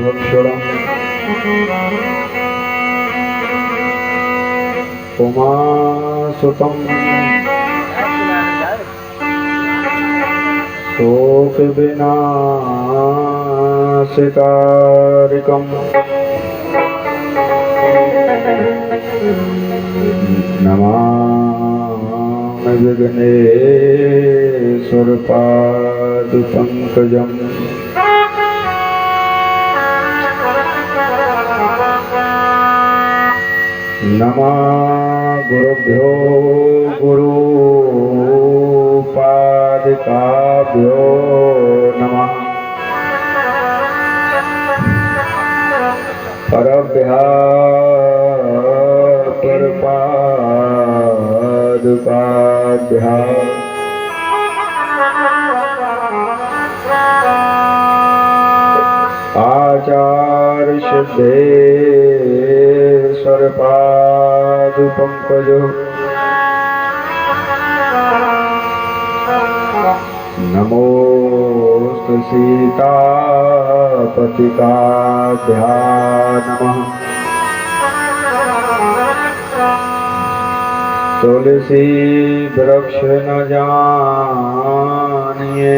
भक्षणम् उमासुतं शोकविनाशकारिकम् नमामि विघ्नेश्वरपादपङ्कजम् नमः गुरुभ्यो गुरुपादिकाभ्यो नमः परभ्यः परपादुकाभ्यः आचार्यसिद्धेश्वरपादुपङ्कजो नमोस्तु सीतापतिकाभ्यां नमः तुलसी वृक्ष न जानिए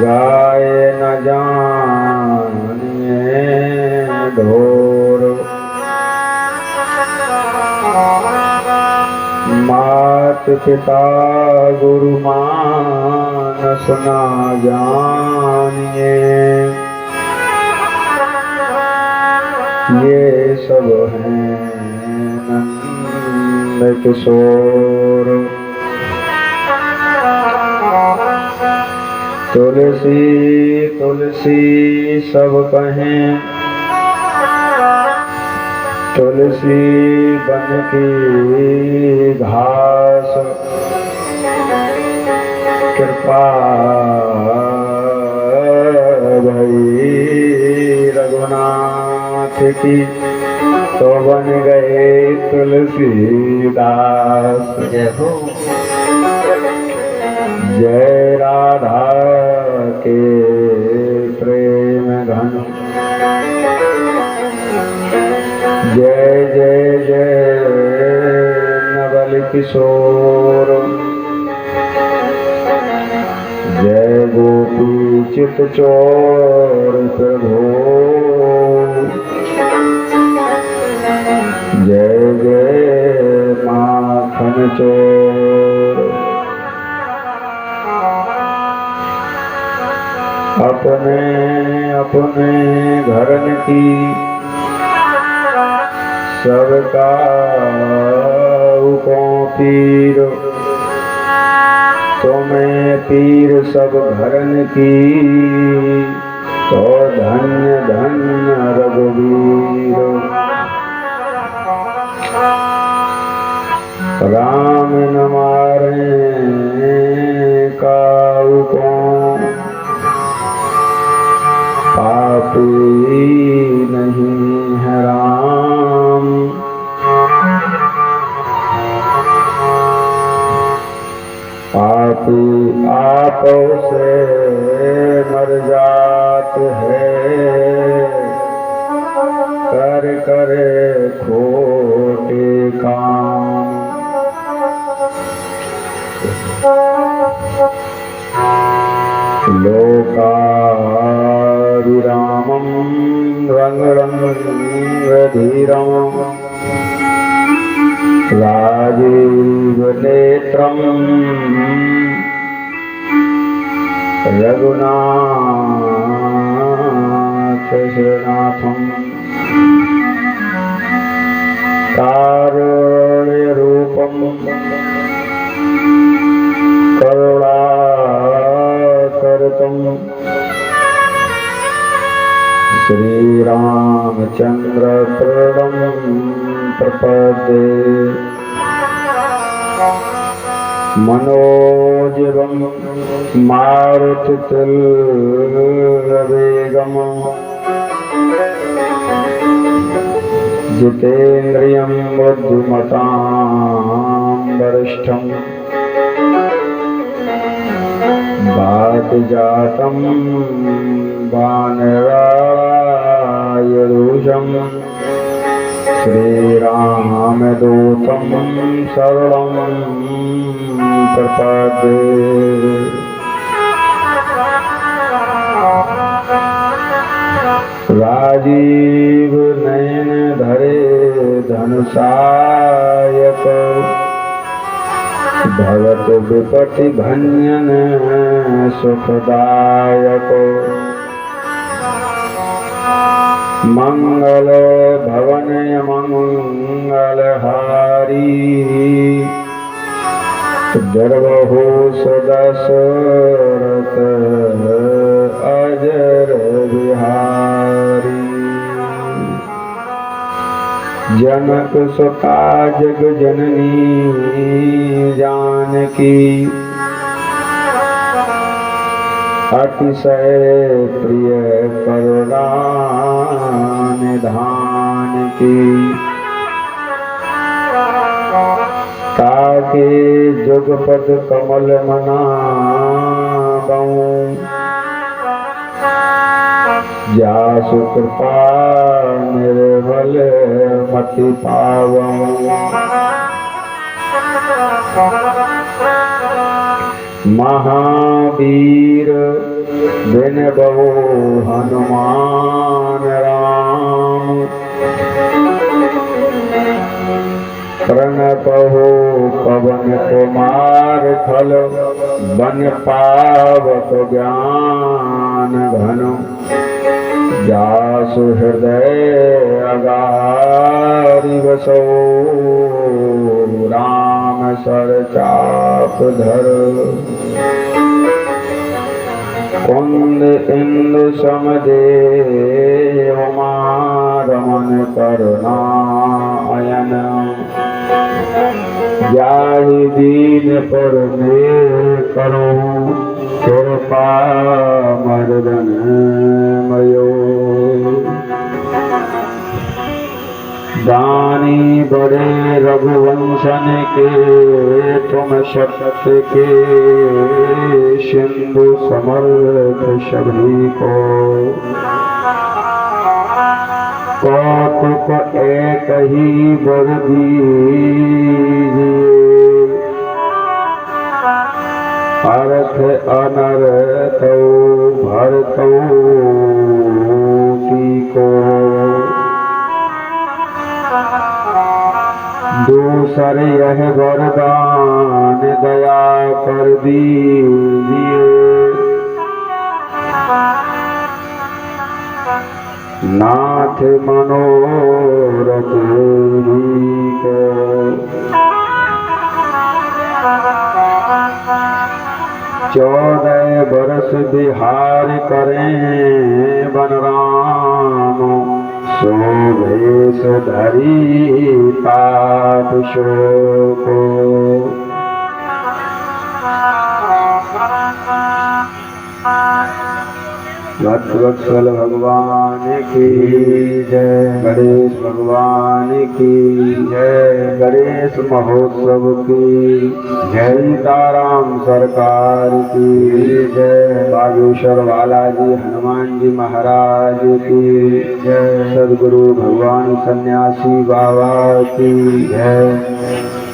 गाय न जानिए ढोर मात पिता गुरु मानस न जानिए ये सब हैं नंद किशोर तुलसी तुलसी सब कहें तुलसी बन की घास कृपा भई रघुनाथ की तो बन गए तुलसीदास। जय हो जय राधा के प्रेम घन जय जय जय नवल किशोर जय गोपी चित चोर प्रभो जय जय माखन चोर अपने अपने घरन की सबका को पीर तुम्हें पीर सब घरन की तो धन्य धन्य रघुवीर राम न मारे काऊ को पापी नहीं है राम पापी आप से मर जात है कर करे खोटे काम लोकाभिरामं रंग रंग धीरम राजीव नेत्रम रघुनाथ शरणार्थम कारुण्य रूपम करुणाकरतम श्री रामचंद्र प्रणम प्रपदे मनोजवम मारुतितुल्यवेगम जितेन्द्रियं बुद्धिमतां वरिष्ठं बात जातं वानरायुषं श्रीरामदूतं शरणं प्रपद्ये। राजीव नयन धरे धनुषायक भगत विपति भंजन सुखदायक। मंगल भवन मंगलहारी गर्वहो सदशरथ अजर बिहारी। जनक सुता जग जननी जानकी अतिशय प्रिय करुणा निधान की। ताके जुगपद कमल मनाबऊं जासु कृपा निर्मल मति पावऊं। महावीर बिन बहु हनुमान राम प्रणपहो पवन कुमार खल बन पावक ज्ञान घन। जासु हृदय अगारी बसो राम सर चाप धर। कुंद इंदु समदेव रमन करुणायन। जाहि दीन पर मेल करो कृपा मर्दन मयो। दानी बड़े रघुवंशन के तुम शक्ति के सिंधु समर्थ सभी को। कौतुक एक ही वर दीजिए अर्थ अनर्थ भरतो को। दूसर यह वरदान दया कर दीजिए नाथ मनोरथ को। चौदह बरस बिहार करें बनराम शोभेश धरी पाप शोक। भक्तवत्सल भगवान की जय। गणेश भगवान की जय। गणेश महोत्सव की जय। सीताराम सरकार की जय। बागेश्वर बालाजी हनुमान जी महाराज की जय। सदगुरु भगवान सन्यासी बाबा की जय।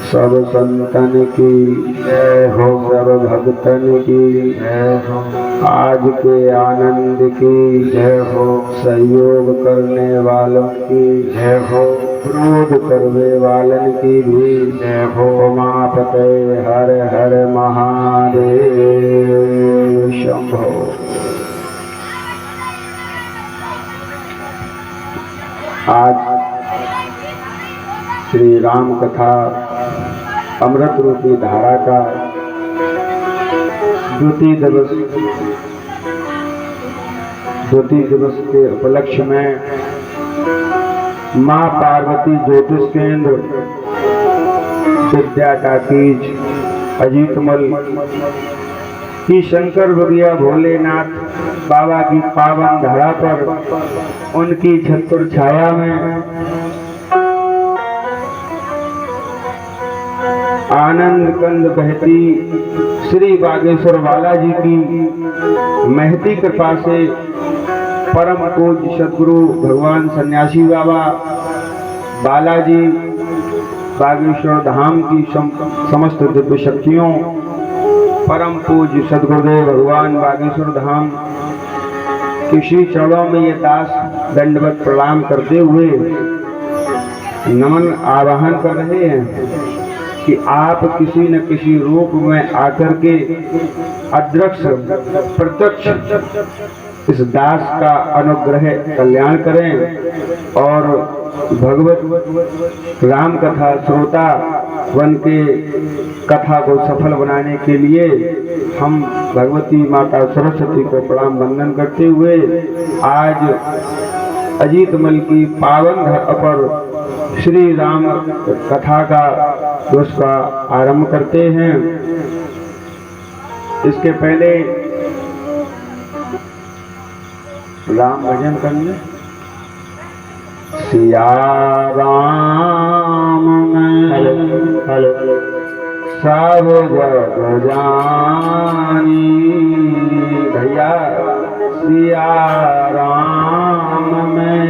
सब संतन की जय हो। सब भक्तन की जय हो। आज के आनंद की जय हो। सहयोग करने वालों की जय हो। क्रोध करने वालन की भी जय हो। उमापते हर हर महादेव शंभो। आज श्री राम कथा अमृत रूपी धारा का द्वितीय दिवस के उपलक्ष्य में मां पार्वती ज्योतिष केंद्र विद्या टाकीज अजीतमल की शंकर भगिया भोलेनाथ बाबा की पावन धरा पर उनकी छत्र छाया में आनंद कंद बहती श्री बागेश्वर बालाजी की महती कृपा से परम पूज्य सदगुरु भगवान सन्यासी बाबा बालाजी बागेश्वर धाम की समस्त दिव्य शक्तियों, परम पूज्य सदगुरुदेव भगवान बागेश्वर धाम के श्री चरणों में ये दास दंडवत प्रणाम करते हुए नमन आवाहन कर रहे हैं कि आप किसी न किसी रूप में आकर के अदृश्य प्रत्यक्ष इस दास का अनुग्रह कल्याण करें और भगवत राम कथा श्रोता वन के कथा को सफल बनाने के लिए हम भगवती माता सरस्वती को प्रणाम वंदन करते हुए आज अजीत मल की पावन धरा पर श्री राम कथा का उसका आरंभ करते हैं। इसके पहले राम भजन करने सिया राम सब जग जानी, भैया सिया राम में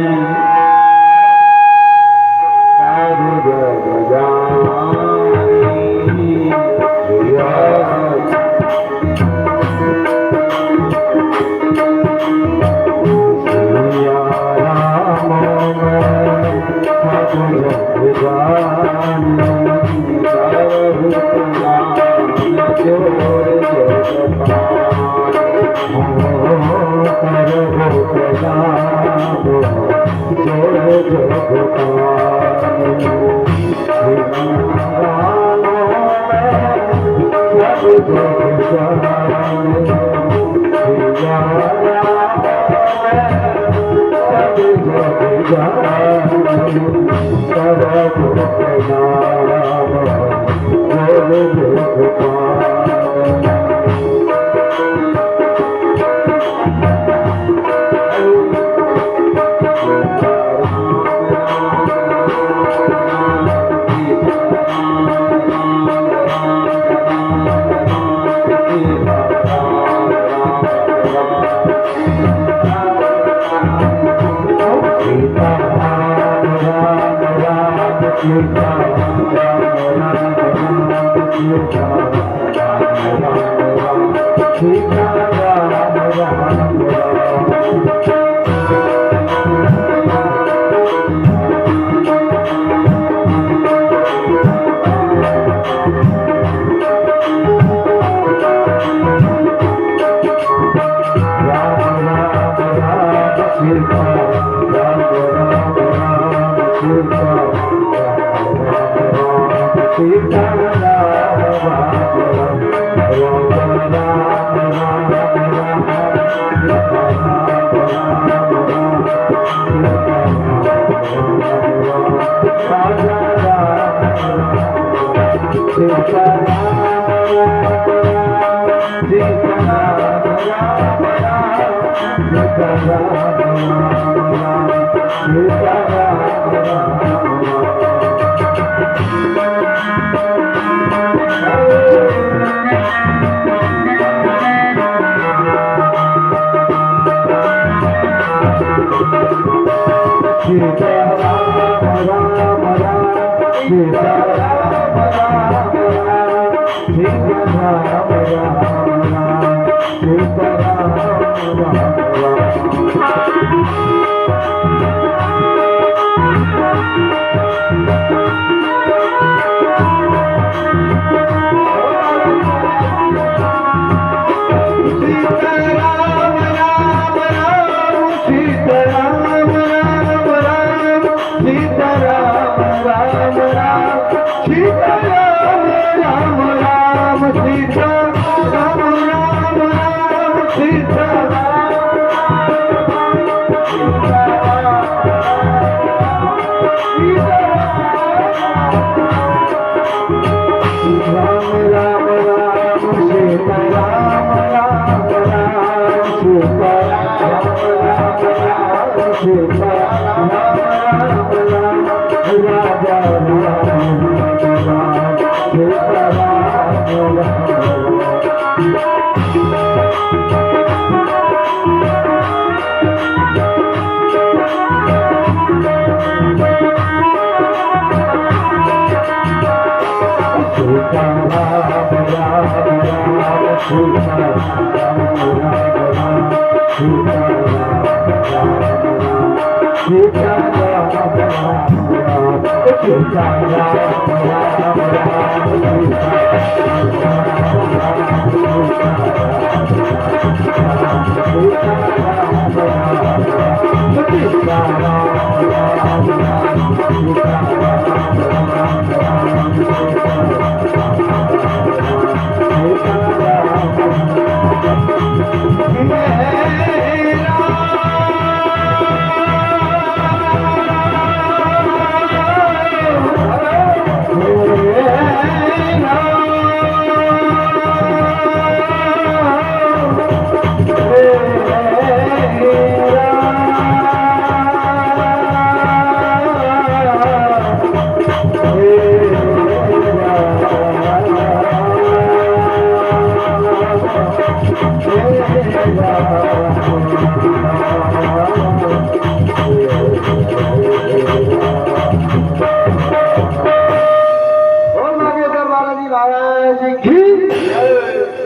सब जग जानी, सिया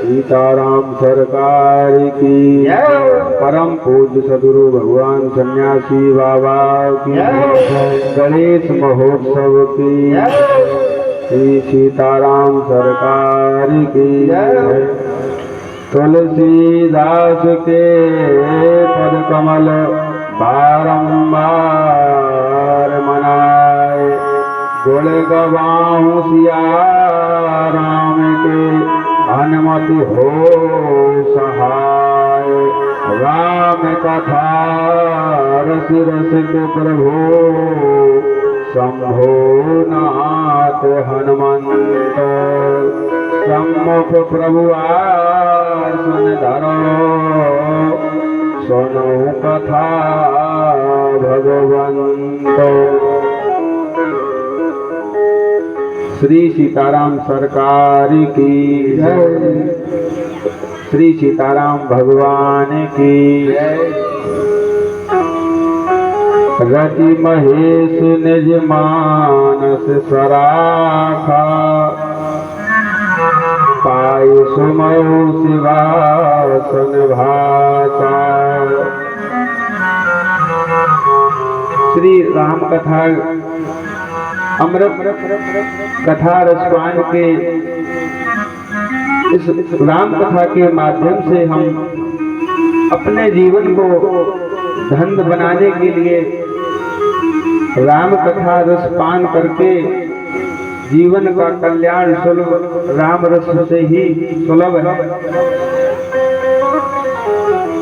सीताराम सरकार की परम पूज्य सदगुरु भगवान सन्यासी बाबा की गणेश महोत्सव की श्री सीताराम सरकार की तुलसीदास के पद कमल बारंबार मनाए गुण गवाऊं सिया राम के हनुमत हो सहाय राम कथा रस रसिक प्रभु शंभो नाथ हनुमंत सम्मुख प्रभु आसन धरो सुनो कथा भगवंत। श्री सीताराम सरकार की जय। श्री सीताराम भगवान की जय। रति महेश निज मानस सराखा पाय सुमयो शिवासन भाषा। श्री राम कथा अमृत कथा रसपान के इस राम कथा के माध्यम से हम अपने जीवन को धन्य बनाने के लिए राम कथा रसपान करके जीवन का कल्याण सुलभ राम रस से ही सुलभ है।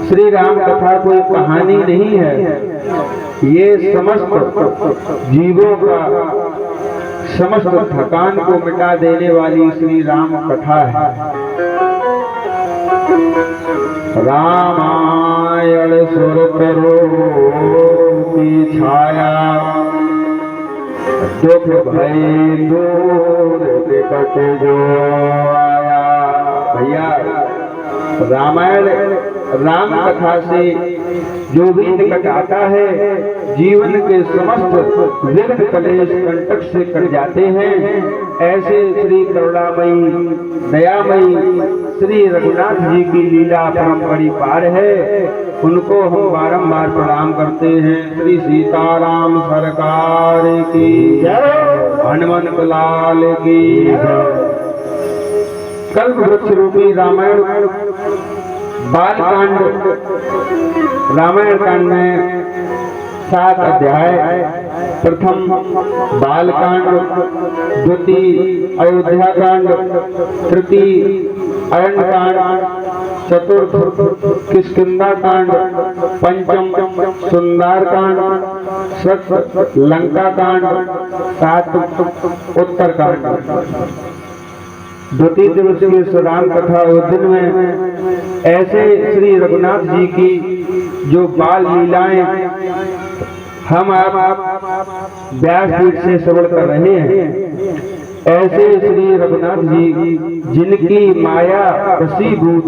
श्री राम कथा कोई कहानी नहीं है, ये समस्त जीवों का समस्त थकान को मिटा देने वाली श्री राम कथा है। रामायण सुर करो की छाया दुख भय दूर निकट जो आया। भैया रामायण राम कथा से जो भी निकट आता है जीवन के समस्त विघ्न कलेश कंटक से कट जाते हैं। ऐसे श्री करुणामयी दयामयी श्री रघुनाथ जी की लीला परम पार है, उनको हम बारंबार प्रणाम करते हैं। श्री सीताराम सरकार की जय। हनुमंत लाल की जय। कल्प वृक्ष रूपी रामायण बालकांड रामायण कांड में 7 अध्याय। प्रथम बालकांड, द्वितीय अयोध्या कांड, तृतीय अरण्य कांड, चतुर्थ किष्किंधा कांड, पंचम सुंदर कांड, षष्ठ लंका कांड, 7 उत्तर कांड। द्वितीय दिवस की राम कथा उस दिन में ऐसे श्री रघुनाथ जी की जो बाल लीलाएं हम आप व्यासपीठ से श्रवण कर रहे हैं, ऐसे श्री रघुनाथ जी जिनकी माया वशीभूत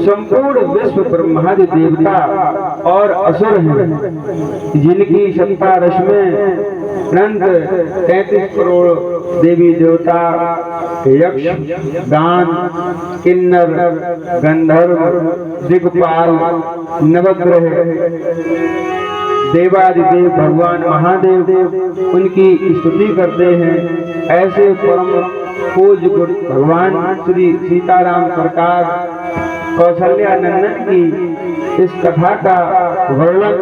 संपूर्ण विश्व ब्रह्मादि देवता और असुर हैं, जिनकी सत्ता रस में अनंत 33 करोड़ देवी देवता, यक्ष, गान, किन्नर, गंधर्व, दिक्पाल, नवग्रह, देवादिदेव भगवान महादेव उनकी स्तुति करते हैं। ऐसे परम पूज्य भगवान श्री सीताराम सरकार कौशल्या नंदन की इस कथा का वर्णन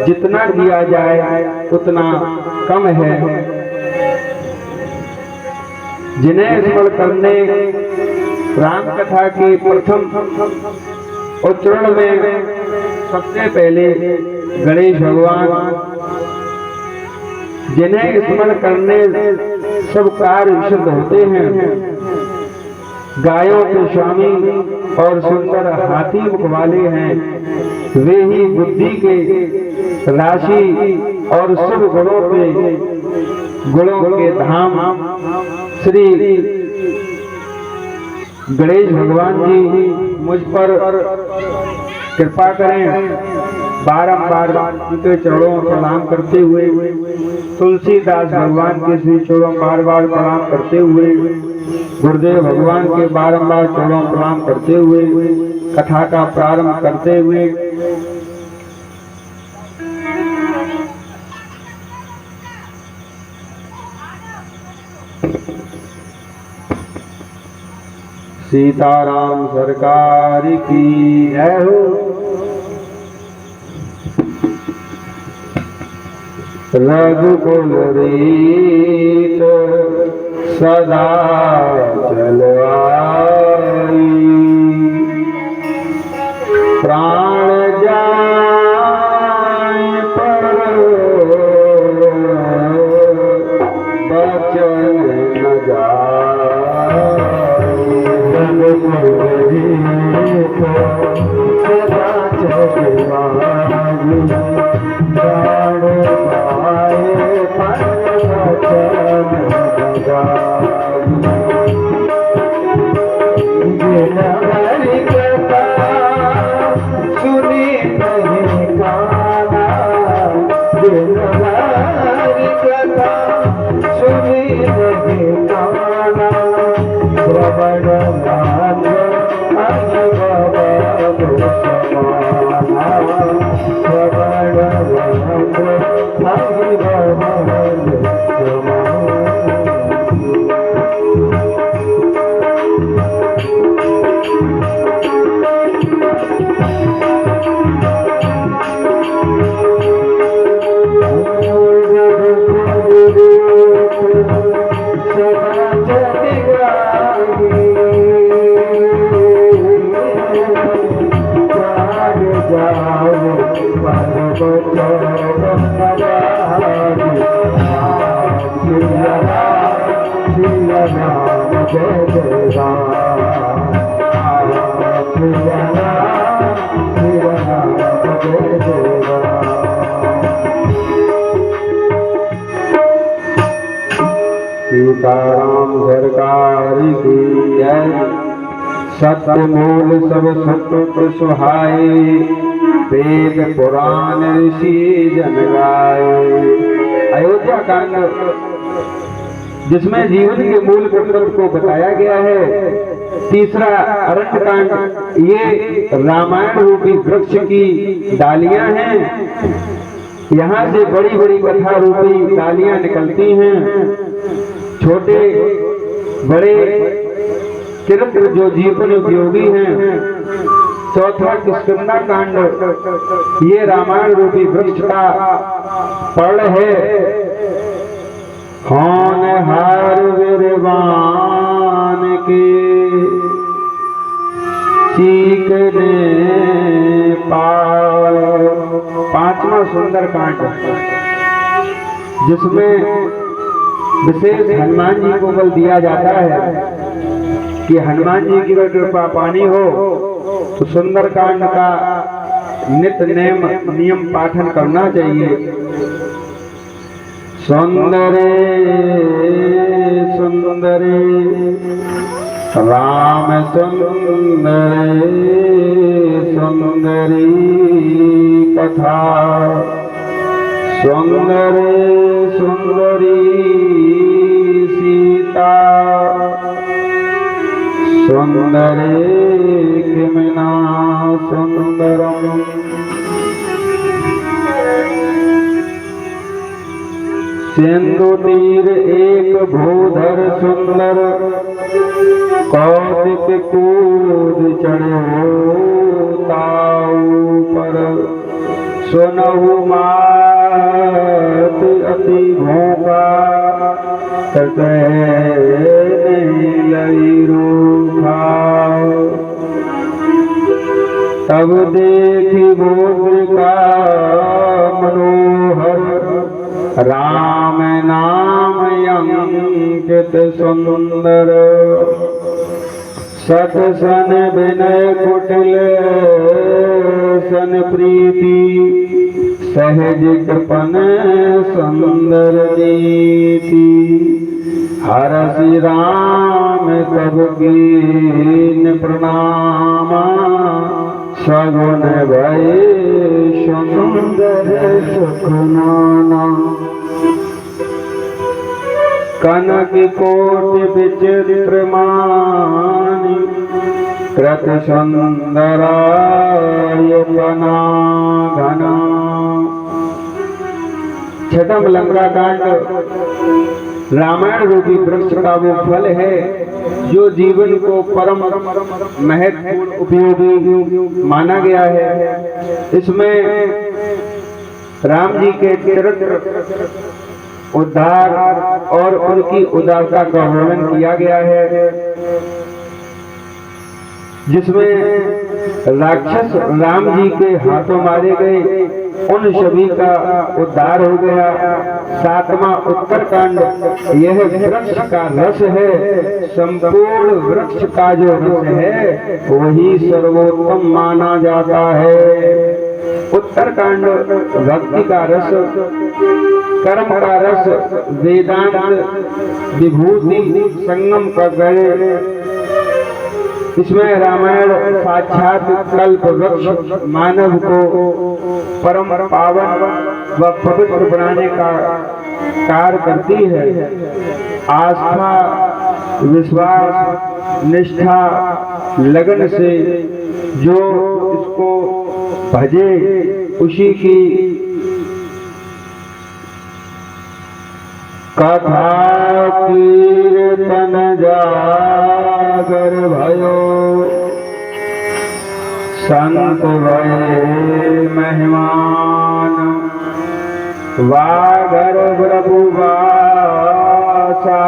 जितना किया जाए उतना कम है। जिन्हें स्मरण करने राम कथा के प्रथम उच्चारण में सबसे पहले गणेश भगवान, जिन्हें स्मरण करने सब कार्य सिद्ध होते हैं, गायों के स्वामी और सुंदर हाथी मुख वाले हैं, वे ही बुद्धि के राशि और सब गुणों के धाम श्री गणेश भगवान जी मुझ पर कृपा करें। बारंबार उनके चरणों प्रणाम करते हुए, तुलसीदास भगवान के श्री चरणों बार-बार प्रणाम करते हुए, गुरुदेव भगवान के बारंबार चरणों प्रणाम करते हुए कथा का प्रारंभ करते हुए सीताराम सरकार की जय हो। रघुकुल रीत सदा चलो आई, प्राण जाए पर बचन न जाए। रघुकुल रीत सदा चलो आई, प्राण सीताराम सरकार की जय। सत्य मूल सब सत्य सुहाए, वेद पुराण ऋषि जन गाए। अयोध्या कांड जिसमें जीवन के मूल कर्तव्य को बताया गया है। तीसरा अरण्य कांड, ये रामायण रूपी वृक्ष की डालियां हैं। यहाँ से बड़ी बड़ी कथा रूपी डालियां निकलती हैं। छोटे बड़े चरित्र जो जीवन उपयोगी हैं। चौथा किष्किंधा कांड, ये रामायण रूपी वृक्ष का पर्ल है। होनहार वीरवान के सीखने पाओ। पांचवा सुंदर कांड, जिसमें विशेष हनुमान जी को बल दिया जाता है कि हनुमान जी की अगर कृपा पानी हो तो सुंदर कांड का नित्य नियम पाठन करना चाहिए। सुंदरे सुंदरे राम सुंदरे सुंदरी कथा सुंदरे सुंदरी सीता सुंदरे किमिना सुंदरम। सिंधु तीर एक भूधर सुंदर कौतिक कूद चढ़ो ताऊ पर सुनहु मात अति भोगा लई रूखा। तब देखी भोग का मनोहर राम नाम अंकित सुंदर। सतसन विनय कुटिल सन प्रीति सहज कृपन सुंदर नीति। हरसि राम तब कीन प्रणाम सगुन भय सुंदर सुखनाना। कनक कोटि विचित्र मानि कृत सुंदराय बना घना। छठम लंका कांड रामायण रूपी वृक्ष का वो फल है जो जीवन को परम महत्वपूर्ण उपयोगी माना गया है। इसमें राम जी के चरित्र उद्धार और उनकी उदारता का वर्णन किया गया है, जिसमें राक्षस राम जी के हाथों मारे गए उन सभी का उद्धार हो गया। सातवां उत्तरकांड यह वृक्ष का रस है। संपूर्ण वृक्ष का जो रस है वही सर्वोत्तम माना जाता है। उत्तरकांड भक्ति का रस, कर्म का रस, वेदांत विभूति संगम कर गए। इसमें रामायण साक्षात कल्प वृक्ष मानव को परम पावन व पवित्र बनाने का कार्य करती है। आस्था, विश्वास, निष्ठा, लगन से जो इसको भजे उसी की कथा कीर्तन जागर भयो। संत भये मेहमान वागर प्रभु वासा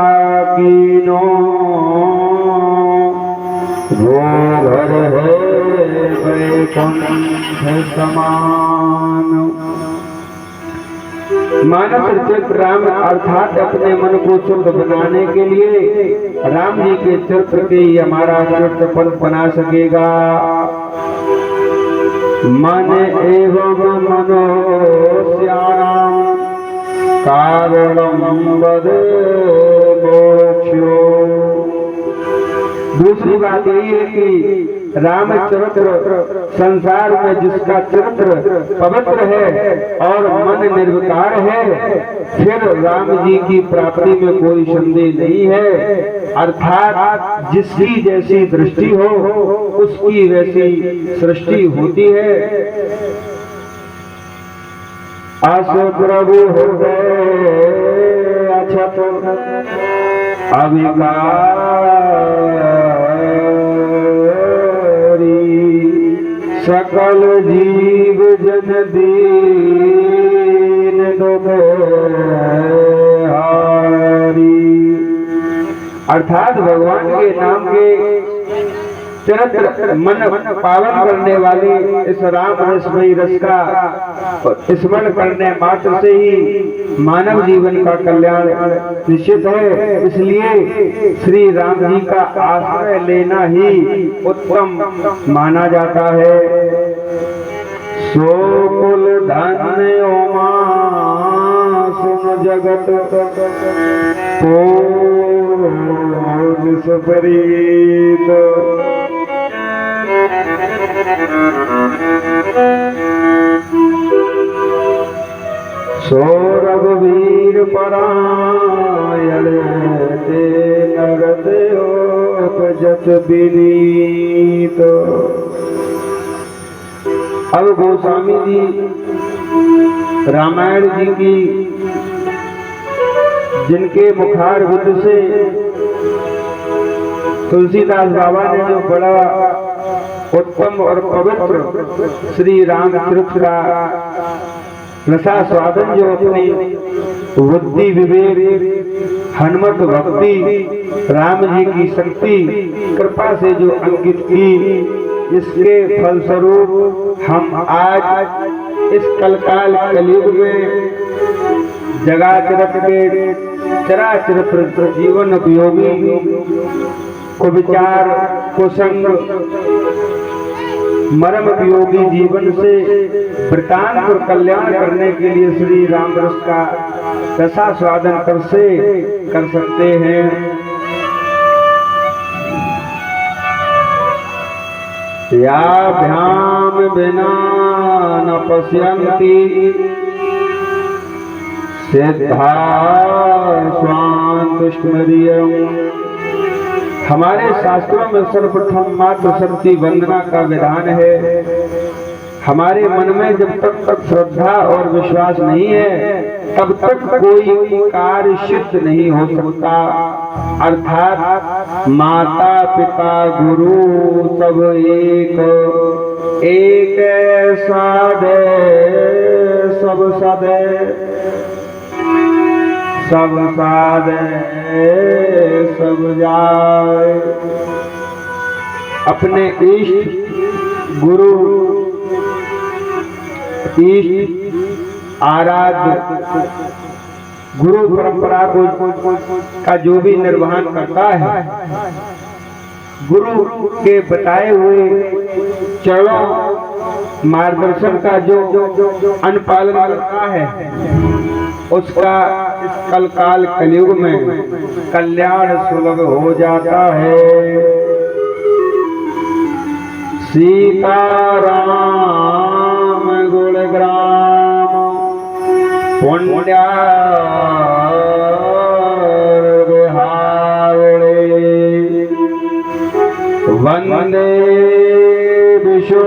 कीनो। वो घर है वैकुंठ समान। मानव चरित्र राम अर्थात अपने मन को शुद्ध बनाने के लिए राम जी के चरित्र के ही हमारा चरित्र बना सकेगा। मन एवं मनोस्याम कारणम वद मोक्षो। दूसरी बात यही है कि रामचरित्र संसार में जिसका चरित्र पवित्र है और मन निर्विकार है, फिर राम जी की प्राप्ति में कोई संदेह नहीं है। अर्थात जिसकी जैसी दृष्टि हो उसकी वैसी सृष्टि होती है। अस प्रभु हो गए अछत सकल जीव जन दीन हारी। अर्थात भगवान के नाम के चरित्र मन पावन करने वाले इस राम रसमयी रस का स्मरण करने मात्र से ही मानव जीवन का कल्याण निश्चित है। इसलिए श्री राम जी का आश्रय लेना ही उत्तम माना जाता है। सो कुल धन्य ओमा सुन जगत पूर्ण सुप्रीत। सो रघुवीर परायण ते नरद जत विनीत। अब गोस्वामी जी रामायण जी की जिनके मुखारविंद से तुलसीदास बाबा ने जो बड़ा उत्तम और पवित्र श्री रामचरित्र का रसा स्वादन जो अपनी बुद्धि विवेक हनुमत भक्ति राम जी की शक्ति कृपा से जो अंकित की, इसके फलस्वरूप हम आज इस कलकाल कलयुग में जगत के चराचर जीवन उपयोगी कुविचार कुसंग मर्म उपयोगी जीवन से वृतांत और कल्याण करने के लिए श्री रामरस का रसा स्वादन कर सकते हैं। या भ्याम बिना न पश्यन्ति सिद्धा स्वान्तुष्मरियम्। हमारे शास्त्रों में सर्वप्रथम मात्र शक्ति वंदना का विधान है। हमारे मन में जब तक श्रद्धा और विश्वास नहीं है तब तक कोई कार्य सिद्ध नहीं हो सकता। अर्थात माता पिता गुरु सब एक साधे सब साधे सब साधे सब जाए। अपने इष्ट गुरु इष्ट आराध्य गुरु परंपरा का जो भी निर्वहन करता है, गुरु के बताए हुए चरणों मार्गदर्शन का जो अनुपालन करता है, उसका इस कलकाल कलयुग में कल्याण सुलभ हो जाता है। सीताराम गुणग्राम पुण्या वंदे विशो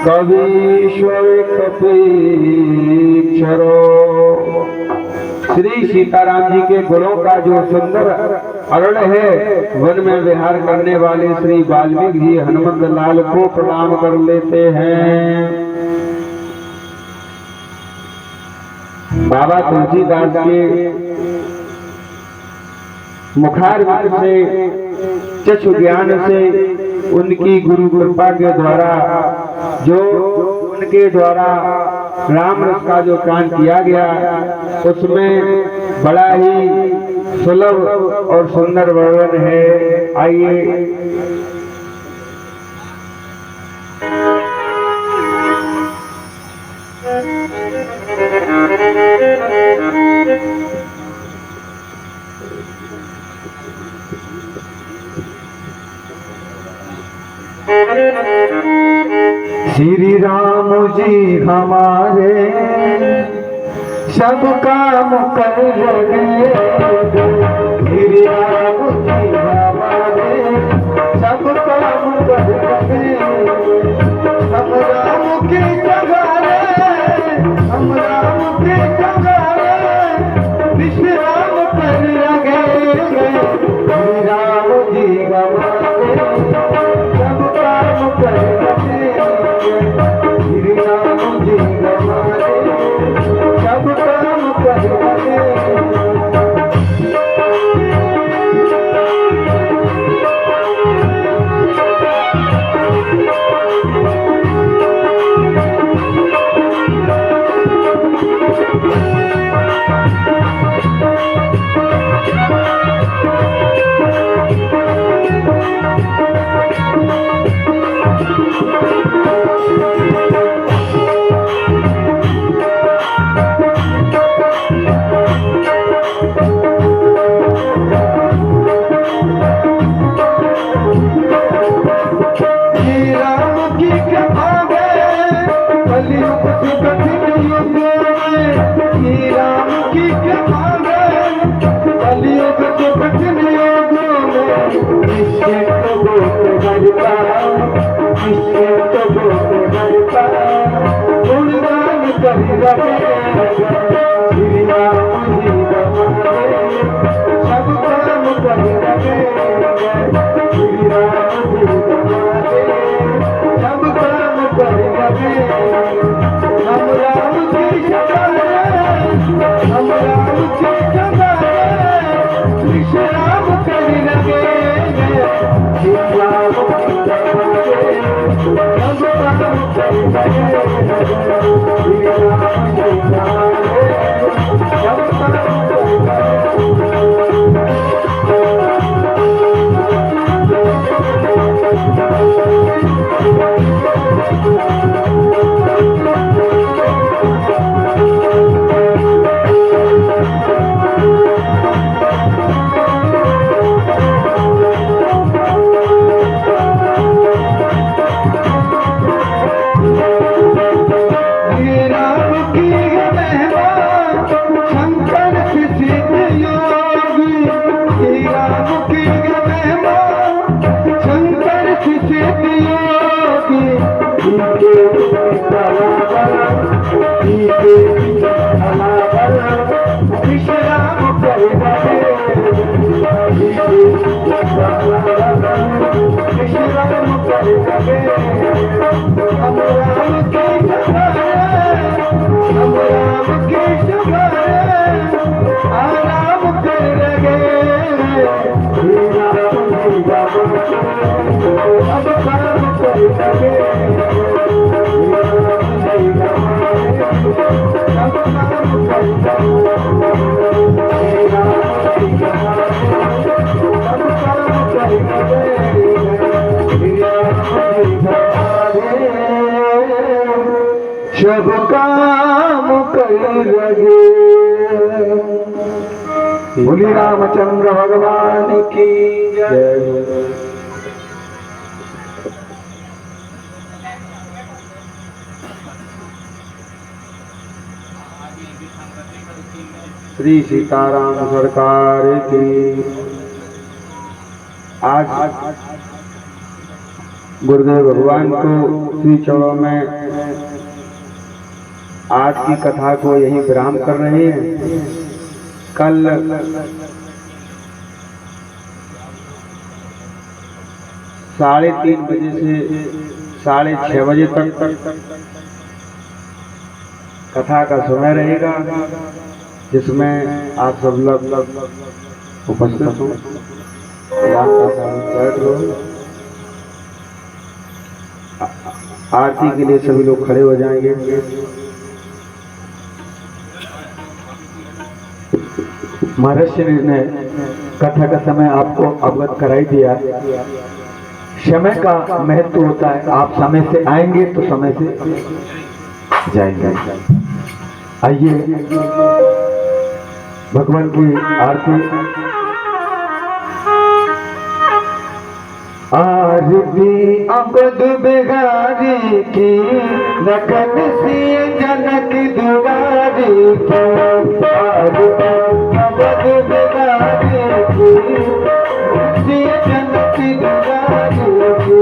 कवीश्वर कपीक्षरो। श्री सीताराम जी के गुणों का जो सुंदर अरण है, वन में विहार करने वाले श्री वाल्मीकि जी हनुमत लाल को प्रणाम कर लेते हैं। बाबा तुलसीदास के मुखारविंद से चक्षु ज्ञान से उनकी गुरु कृपा के द्वारा जो उनके द्वारा राम रस का जो काम किया गया, उसमें बड़ा ही सुलभ और सुंदर वर्णन है। आइए श्री राम जी हमारे सब काम कर लगे। श्री राम जी हमारे सब काम कर लगे। हम राम के जगारे, हम राम के जगारे विश्राम कर लगे। श्री राम जी हमारे सब काम कर लगे। श्री राम जी हमारे सब काम कर लगे। निश्चित बोले बरपा गुणगान करी रहे श्री राम जी रमाए सब काम करी रहे श्री राम जी रमाए सब काम करी रहे हम राम की सवाए हम राम की सवाए कृष्ण राम करी रहे श्री राम जी रमाए सब काम करी रहे श्री राम जी रमाए सब काम करी सब काम कर लगे। बोली रामचंद्र भगवान की जय। श्री सीताराम सरकार की। आज गुरुदेव भगवान को श्री चरणों में आज की कथा को यहीं विराम कर रहे हैं। कल साढ़े 3 बजे से 6:30 बजे तक कथा का समय रहेगा, जिसमें आप सब लोग उपस्थित हो। आरती के लिए सभी लोग खड़े हो जाएंगे। महर्षि ने कथा का समय आपको अवगत कराई दिया। समय का महत्व होता है। आप समय से आएंगे तो समय से जाएंगे। आइए भगवान की आरती। आरती अबद बिहारी की लगन सी जनक दुआरी की। आरती अबद बिहारी की सी जनक दुआरी की।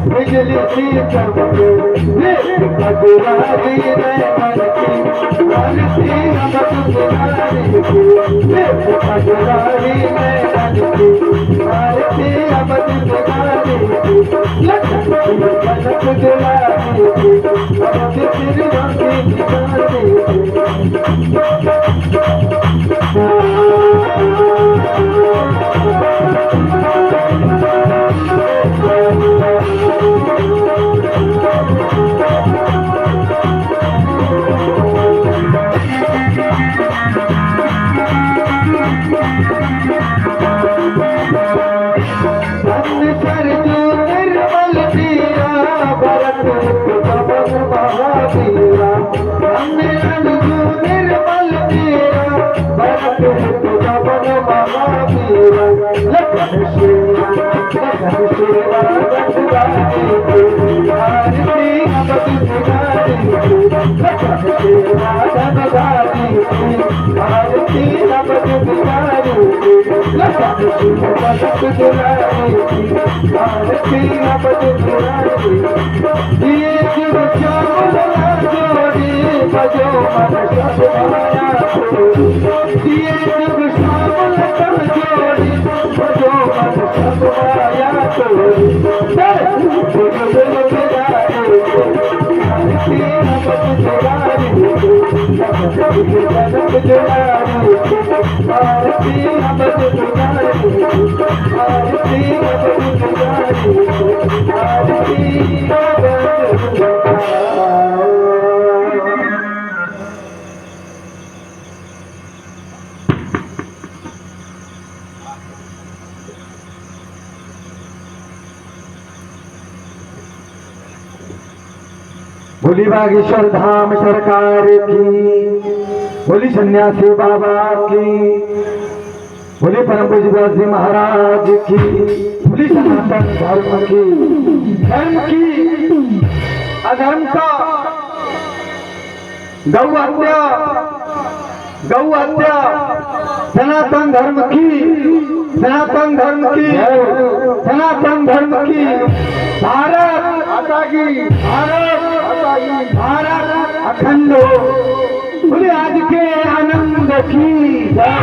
बिजली सी चमके अजरारी नैनन की मारती अमद बिहारी की अजरारी नैनन की मारती अमद बिहारी की लखनऊ कनक दुलारी की अमद सिरमती निगारी बोली बागेश्वर धाम सरकार की, बोली सन्यासी बाबा की, बोली परम पूज्य व्यास जी महाराज की, बोली सनातन धर्म की, धर्म की अधर्म का गौ हत्या सनातन धर्म की, सनातन धर्म की, सनातन धर्म की, भारत माता की, भारत माता की, भारत अखंड हो। बोले आज के आनंद की जय।